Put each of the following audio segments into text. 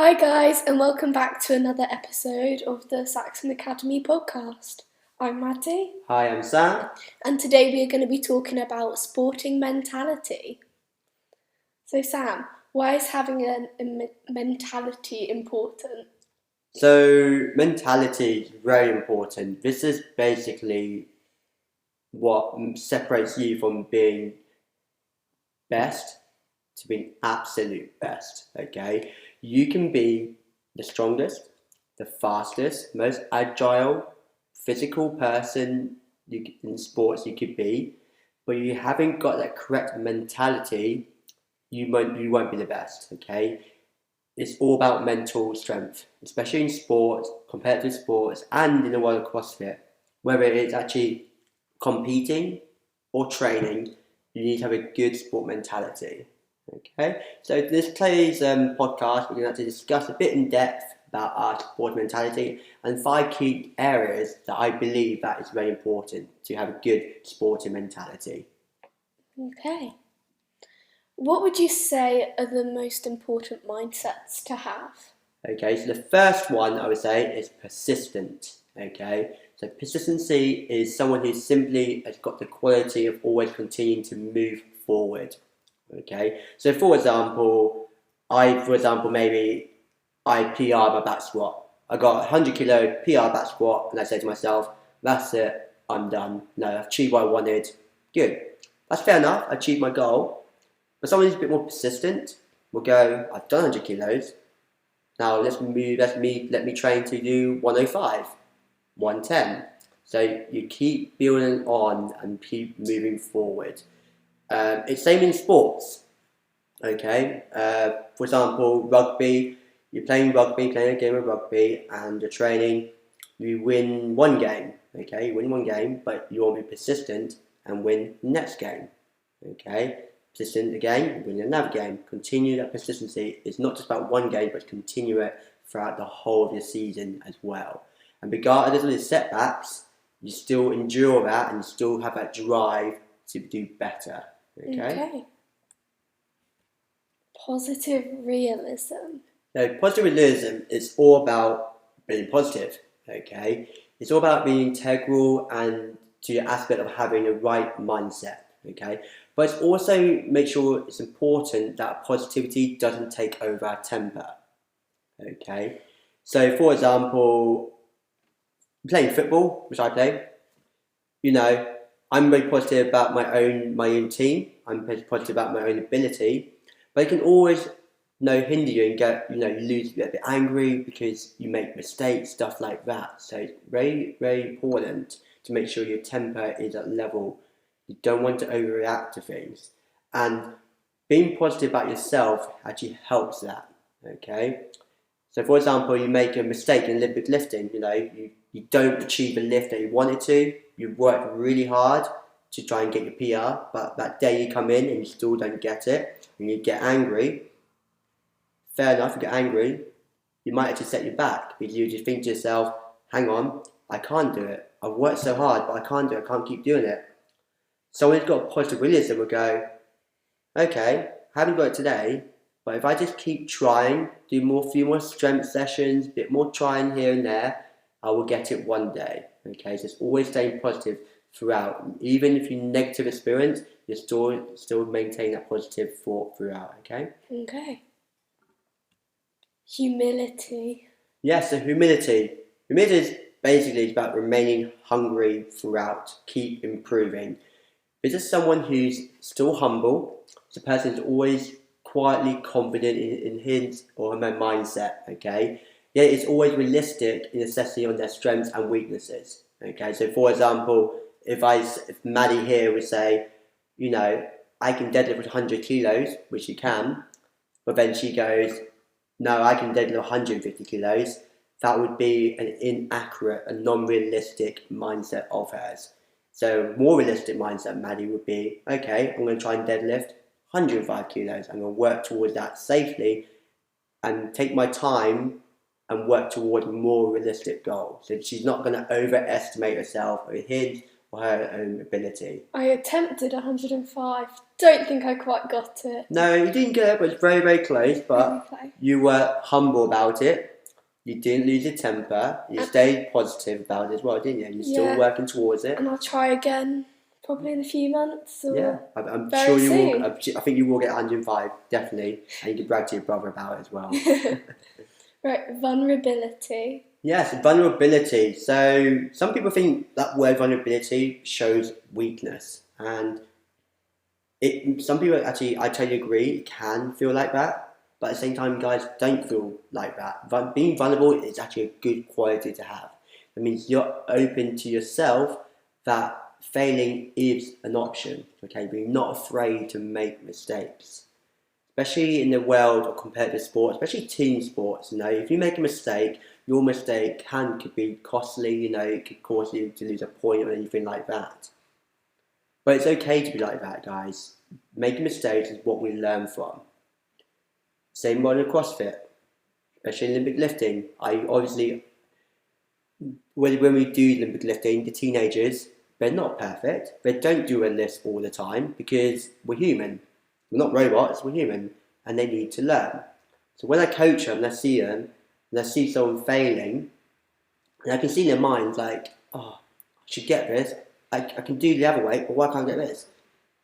Hi guys, and welcome back to another episode of the Saxon Academy podcast. I'm Maddie, Hi, I'm Sam. and today we are going to be talking about sporting mentality. So Sam, why is having a mentality important? So, mentality is very important. This is basically what separates you from being best to being absolute best. Okay, you can be the strongest, the fastest, most agile, physical person in sports you could be, but you haven't got that correct mentality, you won't be the best. Okay, it's all about mental strength, especially in sports, competitive sports, and in the world of CrossFit. Whether it's actually competing or training, you need to have a good sport mentality. Okay, so today's podcast, we're going to discuss a bit in depth about our sport mentality and 5 key areas that I believe that is very important to have a good sporting mentality. Okay. What would you say are the most important mindsets to have? Okay, so the first one I would say is persistent. Okay, so persistency is someone who simply has got the quality of always continuing to move forward. Okay, so maybe I PR my back squat. I got 100 kilo PR back squat, and I say to myself, that's it, I'm done. No, I've achieved what I wanted. Good, that's fair enough. I achieved my goal. But someone who's a bit more persistent will go, I've done 100 kilos. Now let me train to do 105, 110. So you keep building on and keep moving forward. It's same in sports. Okay. For example, rugby. You're playing a game of rugby, and you're training. You win one game. Okay, you win one game, but you want to be persistent and win the next game. Okay. Persistent again, win another game. Continue that persistency. It's not just about one game, but continue it throughout the whole of your season as well. And regardless of the setbacks, you still endure that and you still have that drive to do better. Okay? Positive realism. Now, positive realism is all about being positive. Okay? It's all about being integral and to your aspect of having a right mindset. Okay, but it's also make sure it's important that positivity doesn't take over our temper. Okay, so for example, playing football, which I play, I'm very positive about my own team. I'm positive about my own ability, but it can always hinder you and get a bit angry because you make mistakes, stuff like that. So it's very, very important to make sure your temper is at level. You don't want to overreact to things, and being positive about yourself actually helps that. Okay, so for example, you make a mistake in Olympic lifting. You don't achieve the lift that you wanted to. You've worked really hard to try and get your PR, but that day you come in and you still don't get it, and you get angry. Fair enough, you get angry. You might actually set you back because you just think to yourself, "Hang on, I can't do it. I've worked so hard, but I can't do it. I can't keep doing it." Someone who's got positive realism will go, okay, I haven't got it today, but if I just keep trying, do few more strength sessions, bit more trying here and there, I will get it one day. Okay, so it's always staying positive throughout. Even if you negative experience, you still maintain that positive thought throughout. Okay. Okay. Humility. Yeah, so humility. Humility is basically about remaining hungry throughout, keep improving. This is someone who's still humble. It's a person who's always quietly confident in his or her mindset, okay? Yet it's always realistic in assessing on their strengths and weaknesses, okay? So for example, if Maddie here would say, I can deadlift 100 kilos, which she can, but then she goes, no, I can deadlift 150 kilos, that would be an inaccurate and non-realistic mindset of hers. So more realistic mindset, Maddie, would be, okay, I'm going to try and deadlift 105 kilos. I'm going to work towards that safely and take my time and work toward a more realistic goal. So she's not going to overestimate herself or his or her own ability. I attempted 105. Don't think I quite got it. No, you didn't get it, but it's very, very close. But you were humble about it. You didn't lose your temper. You stayed positive about it as well, didn't you? You're still working towards it. And I'll try again, probably in a few months. Or I'm very sure you soon. will. I think you will get 105, definitely. And you can brag to your brother about it as well. Right, vulnerability. Yes, vulnerability. So some people think that word vulnerability shows weakness, and some people actually, I totally agree, it can feel like that. But at the same time, guys, don't feel like that. But being vulnerable is actually a good quality to have. It means you're open to yourself that failing is an option. Okay, but you're not afraid to make mistakes. Especially in the world of competitive sport, especially team sports, if you make a mistake, your mistake could be costly, it could cause you to lose a point or anything like that. But it's okay to be like that, guys. Making mistakes is what we learn from. Same one in CrossFit, especially Olympic lifting. When we do Olympic lifting, the teenagers, they're not perfect. They don't do a lift all the time because we're human. We're not robots, we're human, and they need to learn. So when I coach them, and I see them, and I see someone failing, and I can see in their minds like, oh, I should get this. I can do the other way, but why can't I get this?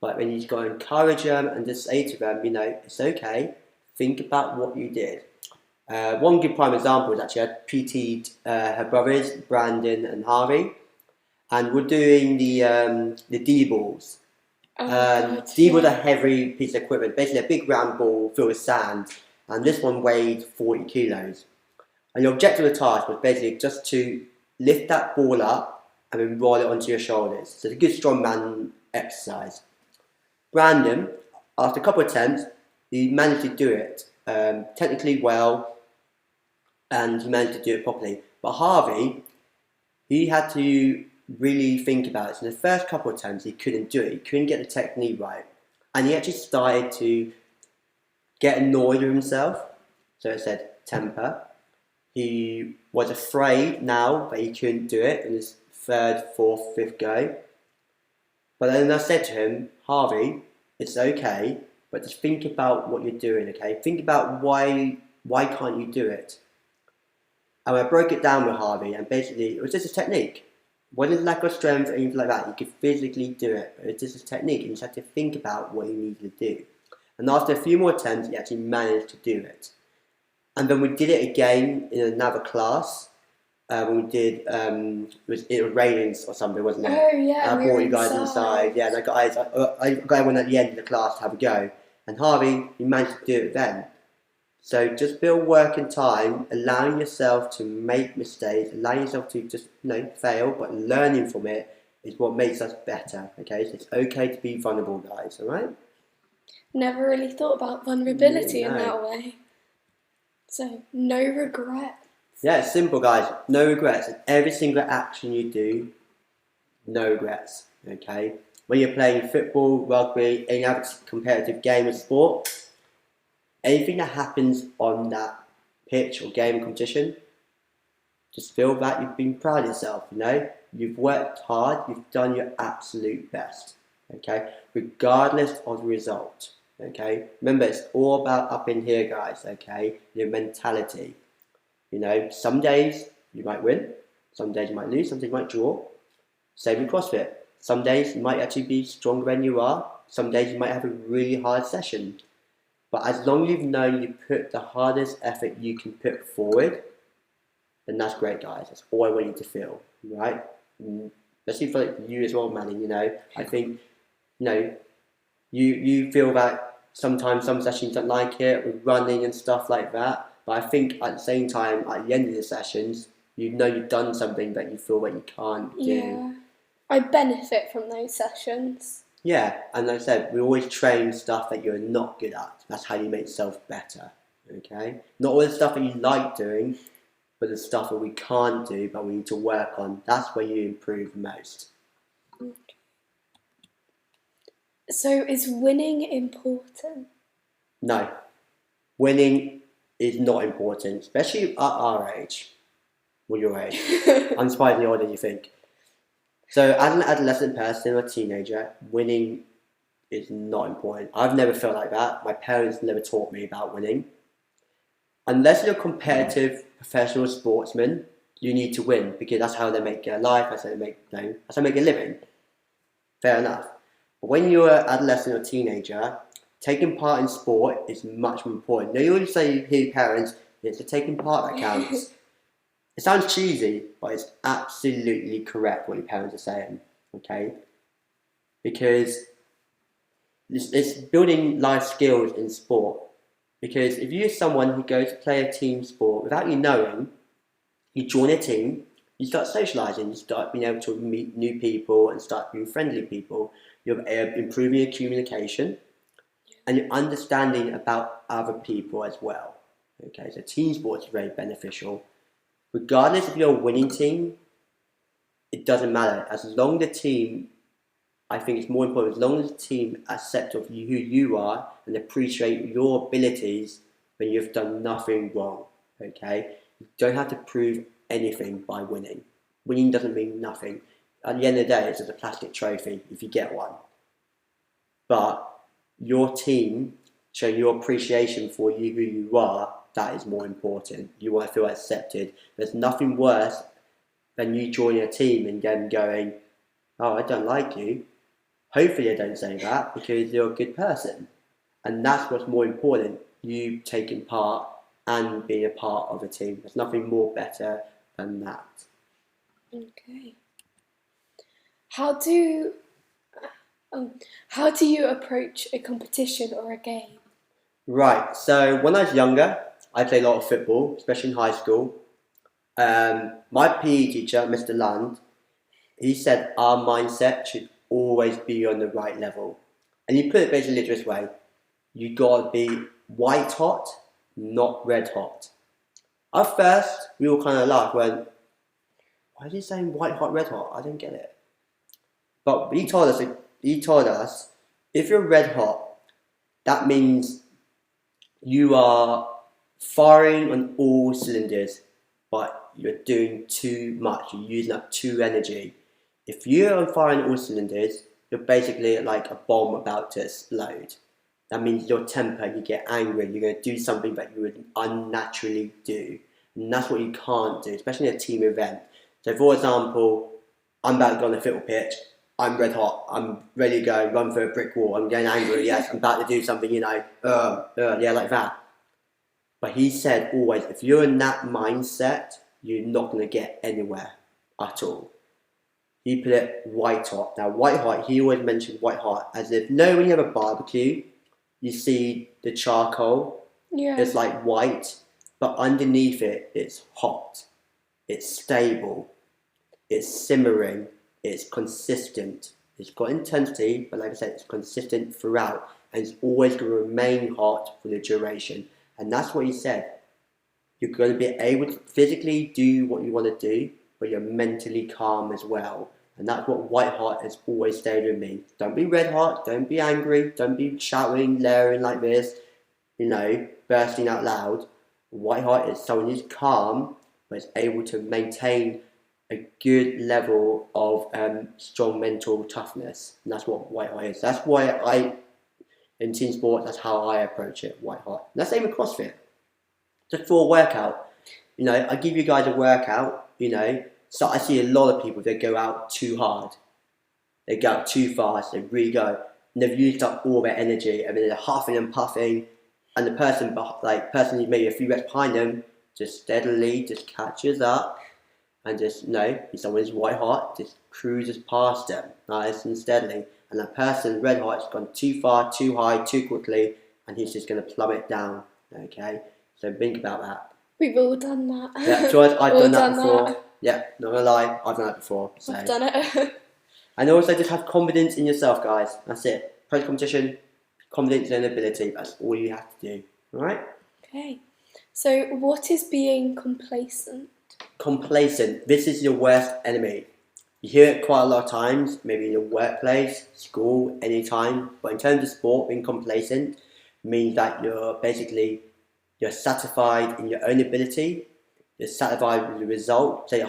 But when you've got to encourage them and just say to them, it's okay, think about what you did. One good prime example is actually I PT'd her brothers, Brandon and Harvey, and we're doing the D-balls. D-balls are a heavy piece of equipment, basically a big round ball filled with sand, and this one weighed 40 kilos. And the objective of the task was basically just to lift that ball up and then roll it onto your shoulders. So it's a good strongman exercise. Brandon, after a couple of attempts, he managed to do it technically well, and he managed to do it properly. But Harvey, he had to really think about it. So the first couple of attempts, he couldn't do it. He couldn't get the technique right. And he actually started to get annoyed with himself. So it said temper. He was afraid now that he couldn't do it in his third, fourth, fifth go. But then I said to him, Harvey, it's okay, but just think about what you're doing, okay? Think about why can't you do it? And I broke it down with Harvey, and basically it was just a technique. It wasn't lack of strength or anything like that. You could physically do it, but it's just a technique, and you just had to think about what you needed to do. And after a few more attempts, he actually managed to do it. And then we did it again in another class. When we did, it was ratings or something, wasn't it? Oh yeah, I brought you guys inside. Yeah, and I got everyone at the end of the class to have a go. And Harvey, he managed to do it then. So just build work and time, allowing yourself to make mistakes, allowing yourself to just fail, but learning from it is what makes us better. Okay, so it's okay to be vulnerable, guys. All right. Never really thought about vulnerability in that way. So no regret. Yeah, it's simple, guys. No regrets. In every single action you do, no regrets. Okay? When you're playing football, rugby, any other competitive game or sport, anything that happens on that pitch or game competition, just feel that you've been proud of yourself, You've worked hard, you've done your absolute best. Okay? Regardless of the result. Okay? Remember, it's all about up in here, guys, okay? Your mentality. Some days you might win, some days you might lose, some days you might draw. Same with CrossFit. Some days you might actually be stronger than you are, some days you might have a really hard session. But as long as you've known you put the hardest effort you can put forward, then that's great, guys. That's all I want you to feel, right? Especially for you as well, Manny, I think, you feel that sometimes some sessions don't like it, with running and stuff like that. But I think at the same time, at the end of the sessions, you've done something that you feel that you can't do. Yeah, I benefit from those sessions. Yeah, and like I said, we always train stuff that you're not good at. That's how you make yourself better, okay? Not all the stuff that you like doing, but the stuff that we can't do, but we need to work on. That's where you improve most. Okay. So is winning important? No. Winning is not important, especially at our age. Well, your age. I'm surprisingly older than you think. So as an adolescent person or teenager, winning is not important. I've never felt like that. My parents never taught me about winning. Unless you're a competitive professional sportsman, you need to win because that's how they make their life, that's how they make, that's how they make a living. Fair enough. But when you're an adolescent or teenager, taking part in sport is much more important. Now you always say, hear parents, it's the taking part that counts. It sounds cheesy, but it's absolutely correct what your parents are saying, okay? Because it's building life skills in sport. Because if you're someone who goes to play a team sport without you knowing, you join a team, you start socialising, you start being able to meet new people and start being friendly people. You're improving your communication and your understanding about other people as well. Okay, so team sports is very beneficial. Regardless if you're a winning team, it doesn't matter. As long as the team, I think it's more important, as long as the team accept of you, who you are and appreciate your abilities when you've done nothing wrong. Okay, you don't have to prove anything by winning. Winning doesn't mean nothing. At the end of the day, it's just a plastic trophy if you get one. But your team showing your appreciation for you, who you are, that is more important. You want to feel accepted. There's nothing worse than you joining a team and them going, oh, I don't like you. Hopefully they don't say that because you're a good person. And that's what's more important, you taking part and being a part of a team. There's nothing more better than that. Okay. How do you approach a competition or a game? Right, so when I was younger, I played a lot of football, especially in high school. My PE teacher, Mr. Land, he said our mindset should always be on the right level. And he put it basically this way, you gotta be white hot, not red hot. At first, we all kind of laughed, went, why is he saying white hot, red hot? I don't get it. But he told us, if you're red hot, that means you are firing on all cylinders, but you're doing too much, you're using up too energy. If you're firing all cylinders, you're basically like a bomb about to explode. That means your temper, you get angry, you're going to do something that you would unnaturally do. And that's what you can't do, especially in a team event. So for example, I'm about to go on the football pitch, I'm red hot, I'm ready to go, run for a brick wall, I'm getting angry, yes, I'm about to do something, yeah, like that. But he said always, if you're in that mindset, you're not going to get anywhere at all. He put it white hot. Now white hot, he always mentioned white hot as if, when you have a barbecue, you see the charcoal, it's like white, but underneath it, it's hot, it's stable, it's simmering, it's consistent, it's got intensity, but like I said, it's consistent throughout, and it's always going to remain hot for the duration. And that's what he said. You're going to be able to physically do what you want to do, but you're mentally calm as well. And that's what white hot has always stayed with me. Don't be red hot, don't be angry, don't be shouting, layering like this, bursting out loud. White hot is someone who's calm, but is able to maintain a good level of strong mental toughness. And that's what white hot is. That's why in team sport, that's how I approach it, white hot. And that's the same with CrossFit. Just for a workout. I give you guys a workout, so I see a lot of people, they go out too hard. They go out too fast, they really go. And they've used up all their energy, and then they're huffing and puffing, and the person who's maybe a few reps behind them, just steadily just catches up, and just, if someone's white hot, just cruises past them, nice and steadily. And that person, red hot, has gone too far, too high, too quickly, and he's just going to plummet down, okay? So think about that. We've all done that. Yeah, so I've done that before. Yeah, not gonna lie, I've done that before. So. I've done it. And also just have confidence in yourself, guys. That's it. Post competition, confidence in ability. That's all you have to do. Alright? Okay. So what is being complacent? Complacent. This is your worst enemy. You hear it quite a lot of times, maybe in your workplace, school, anytime. But in terms of sport, being complacent means that you're satisfied in your own ability. You're satisfied with the result. Say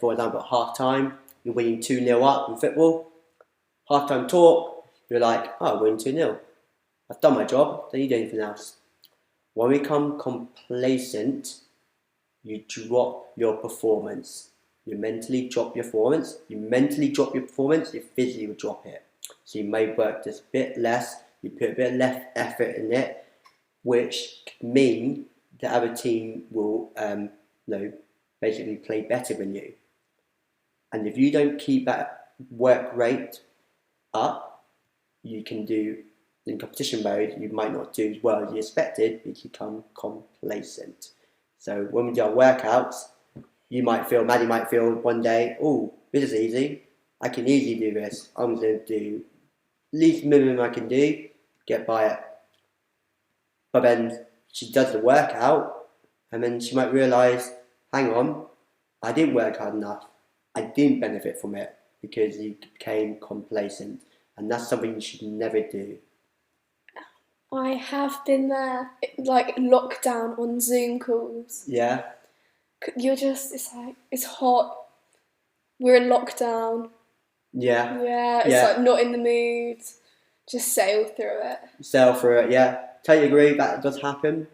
for example, at half time, you're winning 2-0 up in football. Half-time talk, you're like, oh, we're winning 2-0. I've done my job, don't need anything else. When we become complacent, you drop your performance. You mentally drop your performance. You physically will drop it. So you may work just a bit less, you put a bit less effort in it, which mean the other team will basically play better than you. And if you don't keep that work rate up, you can do, in competition mode, you might not do as well as you expected, you become complacent. So when we do our workouts, Maddie might feel one day, oh, this is easy, I can easily do this, I'm going to do least minimum I can do, get by it. But then she does the workout, and then she might realise, hang on, I didn't work hard enough, I didn't benefit from it, because you became complacent. And that's something you should never do. I have been there, like lockdown on Zoom calls. Yeah. It's hot. We're in lockdown. Yeah. Yeah, it's like not in the mood. Just sail through it. Yeah. Totally agree, that does happen.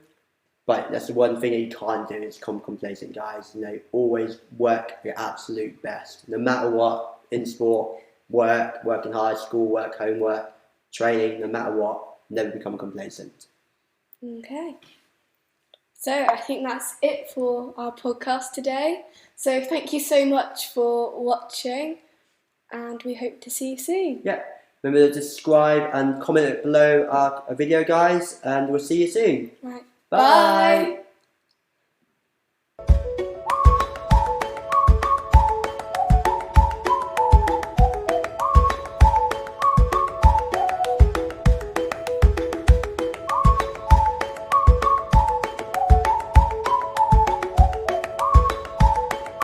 But that's the one thing that you can't do is become complacent, guys. Always work your absolute best. No matter what, in sport, working hard, school work, homework, training, no matter what, never become complacent. Okay. So I think that's it for our podcast today. So thank you so much for watching, and we hope to see you soon. Yeah. Remember to subscribe and comment below our video, guys, and we'll see you soon. Right. Bye. Bye.